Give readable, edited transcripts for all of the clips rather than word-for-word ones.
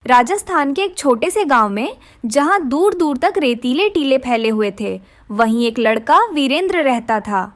राजस्थान के एक छोटे से गांव में, जहां दूर दूर तक रेतीले टीले फैले हुए थे, वहीं एक लड़का वीरेंद्र रहता था।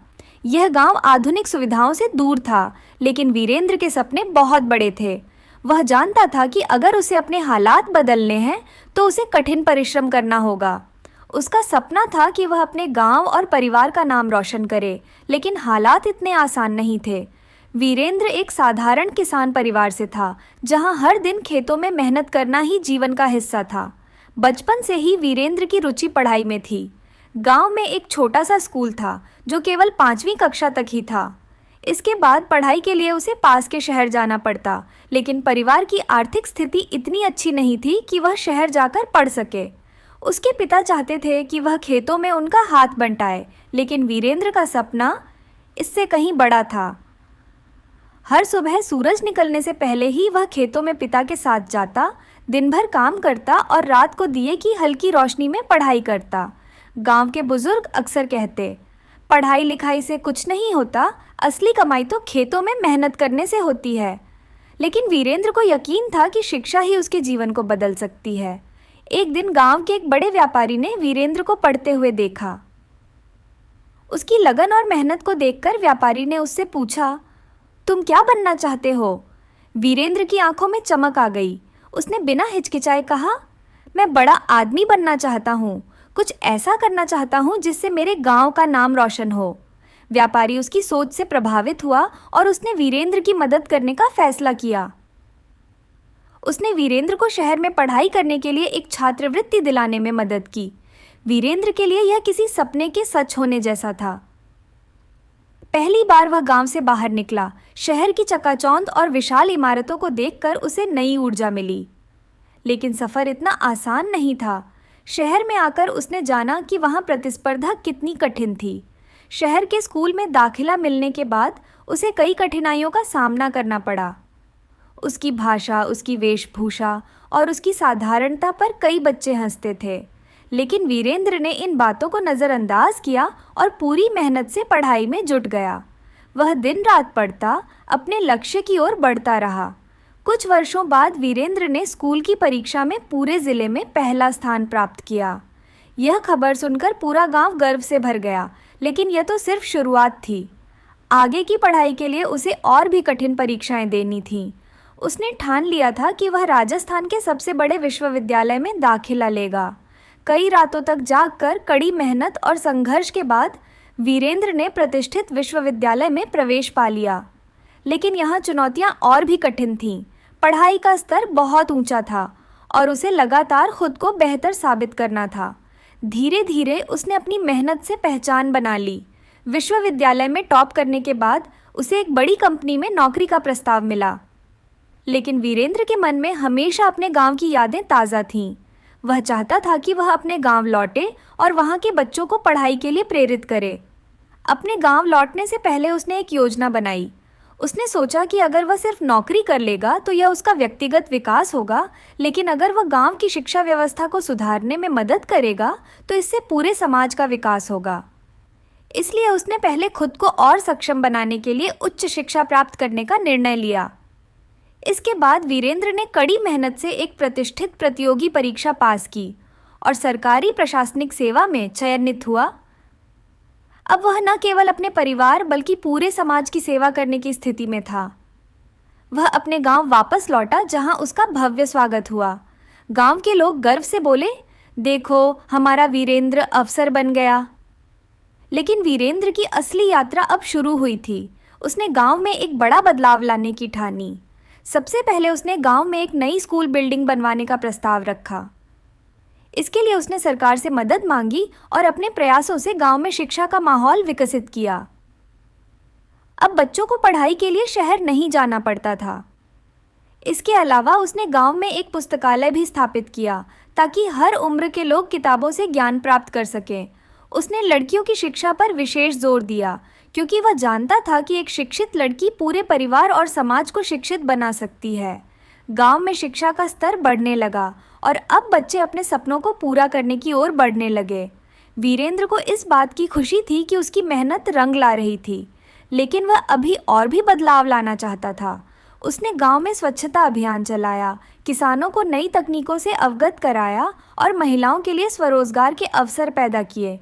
यह गांव आधुनिक सुविधाओं से दूर था, लेकिन वीरेंद्र के सपने बहुत बड़े थे। वह जानता था कि अगर उसे अपने हालात बदलने हैं तो उसे कठिन परिश्रम करना होगा। उसका सपना था कि वह अपने गांव और परिवार का नाम रोशन करे, लेकिन हालात इतने आसान नहीं थे। वीरेंद्र एक साधारण किसान परिवार से था, जहां हर दिन खेतों में मेहनत करना ही जीवन का हिस्सा था। बचपन से ही वीरेंद्र की रुचि पढ़ाई में थी। गांव में एक छोटा सा स्कूल था जो केवल 5वीं कक्षा तक ही था। इसके बाद पढ़ाई के लिए उसे पास के शहर जाना पड़ता, लेकिन परिवार की आर्थिक स्थिति इतनी अच्छी नहीं थी कि वह शहर जाकर पढ़ सके। उसके पिता चाहते थे कि वह खेतों में उनका हाथ बंटाए, लेकिन वीरेंद्र का सपना इससे कहीं बड़ा था। हर सुबह सूरज निकलने से पहले ही वह खेतों में पिता के साथ जाता, दिन भर काम करता और रात को दिए की हल्की रोशनी में पढ़ाई करता। गांव के बुजुर्ग अक्सर कहते, पढ़ाई लिखाई से कुछ नहीं होता, असली कमाई तो खेतों में मेहनत करने से होती है। लेकिन वीरेंद्र को यकीन था कि शिक्षा ही उसके जीवन को बदल सकती है। एक दिन गांव के एक बड़े व्यापारी ने वीरेंद्र को पढ़ते हुए देखा। उसकी लगन और मेहनत को देखकर व्यापारी ने उससे पूछा, तुम क्या बनना चाहते हो? वीरेंद्र की आंखों में चमक आ गई। उसने बिना हिचकिचाए कहा, मैं बड़ा आदमी बनना चाहता हूँ, कुछ ऐसा करना चाहता हूँ जिससे मेरे गांव का नाम रोशन हो। व्यापारी उसकी सोच से प्रभावित हुआ और उसने वीरेंद्र की मदद करने का फैसला किया। उसने वीरेंद्र को शहर में पढ़ाई करने के लिए एक छात्रवृत्ति दिलाने में मदद की। वीरेंद्र के लिए यह किसी सपने के सच होने जैसा था। पहली बार वह गांव से बाहर निकला। शहर की चकाचौंध और विशाल इमारतों को देखकर उसे नई ऊर्जा मिली। लेकिन सफ़र इतना आसान नहीं था। शहर में आकर उसने जाना कि वहाँ प्रतिस्पर्धा कितनी कठिन थी। शहर के स्कूल में दाखिला मिलने के बाद उसे कई कठिनाइयों का सामना करना पड़ा। उसकी भाषा, उसकी वेशभूषा और उसकी साधारणता पर कई बच्चे हंसते थे, लेकिन वीरेंद्र ने इन बातों को नज़रअंदाज किया और पूरी मेहनत से पढ़ाई में जुट गया। वह दिन रात पढ़ता, अपने लक्ष्य की ओर बढ़ता रहा। कुछ वर्षों बाद वीरेंद्र ने स्कूल की परीक्षा में पूरे ज़िले में पहला स्थान प्राप्त किया। यह खबर सुनकर पूरा गांव गर्व से भर गया, लेकिन यह तो सिर्फ शुरुआत थी। आगे की पढ़ाई के लिए उसे और भी कठिन परीक्षाएं देनी थीं। उसने ठान लिया था कि वह राजस्थान के सबसे बड़े विश्वविद्यालय में दाखिला लेगा। कई रातों तक जागकर कड़ी मेहनत और संघर्ष के बाद वीरेंद्र ने प्रतिष्ठित विश्वविद्यालय में प्रवेश पा लिया। लेकिन यहाँ चुनौतियाँ और भी कठिन थीं। पढ़ाई का स्तर बहुत ऊंचा था और उसे लगातार खुद को बेहतर साबित करना था। धीरे धीरे उसने अपनी मेहनत से पहचान बना ली। विश्वविद्यालय में टॉप करने के बाद उसे एक बड़ी कंपनी में नौकरी का प्रस्ताव मिला। लेकिन वीरेंद्र के मन में हमेशा अपने गांव की यादें ताज़ा थीं। वह चाहता था कि वह अपने गांव लौटे और वहां के बच्चों को पढ़ाई के लिए प्रेरित करे। अपने गांव लौटने से पहले उसने एक योजना बनाई। उसने सोचा कि अगर वह सिर्फ नौकरी कर लेगा तो यह उसका व्यक्तिगत विकास होगा, लेकिन अगर वह गांव की शिक्षा व्यवस्था को सुधारने में मदद करेगा तो इससे पूरे समाज का विकास होगा। इसलिए उसने पहले खुद को और सक्षम बनाने के लिए उच्च शिक्षा प्राप्त करने का निर्णय लिया। इसके बाद वीरेंद्र ने कड़ी मेहनत से एक प्रतिष्ठित प्रतियोगी परीक्षा पास की और सरकारी प्रशासनिक सेवा में चयनित हुआ। अब वह न केवल अपने परिवार बल्कि पूरे समाज की सेवा करने की स्थिति में था। वह अपने गांव वापस लौटा, जहां उसका भव्य स्वागत हुआ। गांव के लोग गर्व से बोले, देखो हमारा वीरेंद्र अफसर बन गया। लेकिन वीरेंद्र की असली यात्रा अब शुरू हुई थी। उसने गांव में एक बड़ा बदलाव लाने की ठानी। सबसे पहले उसने गांव में एक नई स्कूल बिल्डिंग बनवाने का प्रस्ताव रखा। इसके लिए उसने सरकार से मदद मांगी और अपने प्रयासों से गांव में शिक्षा का माहौल विकसित किया। अब बच्चों को पढ़ाई के लिए शहर नहीं जाना पड़ता था। इसके अलावा उसने गांव में एक पुस्तकालय भी स्थापित किया ताकि हर उम्र के लोग किताबों से ज्ञान प्राप्त कर सकें। उसने लड़कियों की शिक्षा पर विशेष जोर दिया, क्योंकि वह जानता था कि एक शिक्षित लड़की पूरे परिवार और समाज को शिक्षित बना सकती है। गांव में शिक्षा का स्तर बढ़ने लगा और अब बच्चे अपने सपनों को पूरा करने की ओर बढ़ने लगे। वीरेंद्र को इस बात की खुशी थी कि उसकी मेहनत रंग ला रही थी, लेकिन वह अभी और भी बदलाव लाना चाहता था। उसने गांव में स्वच्छता अभियान चलाया, किसानों को नई तकनीकों से अवगत कराया और महिलाओं के लिए स्वरोजगार के अवसर पैदा किए।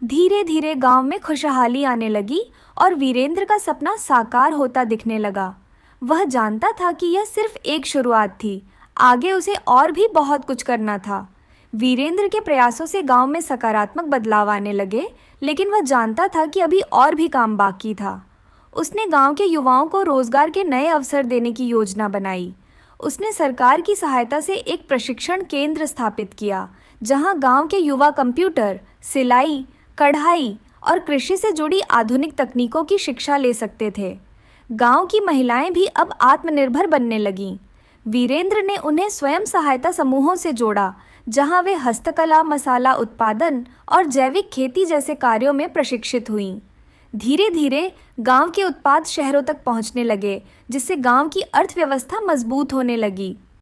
धीरे धीरे गांव में खुशहाली आने लगी और वीरेंद्र का सपना साकार होता दिखने लगा। वह जानता था कि यह सिर्फ एक शुरुआत थी, आगे उसे और भी बहुत कुछ करना था। वीरेंद्र के प्रयासों से गांव में सकारात्मक बदलाव आने लगे, लेकिन वह जानता था कि अभी और भी काम बाकी था। उसने गांव के युवाओं को रोजगार के नए अवसर देने की योजना बनाई। उसने सरकार की सहायता से एक प्रशिक्षण केंद्र स्थापित किया, जहां गांव के युवा कंप्यूटर, सिलाई, कढ़ाई और कृषि से जुड़ी आधुनिक तकनीकों की शिक्षा ले सकते थे। गांव की महिलाएं भी अब आत्मनिर्भर बनने लगीं। वीरेंद्र ने उन्हें स्वयं सहायता समूहों से जोड़ा, जहां वे हस्तकला, मसाला उत्पादन और जैविक खेती जैसे कार्यों में प्रशिक्षित हुईं। धीरे धीरे गांव के उत्पाद शहरों तक पहुंचने लगे, जिससे गांव की अर्थव्यवस्था मजबूत होने लगी।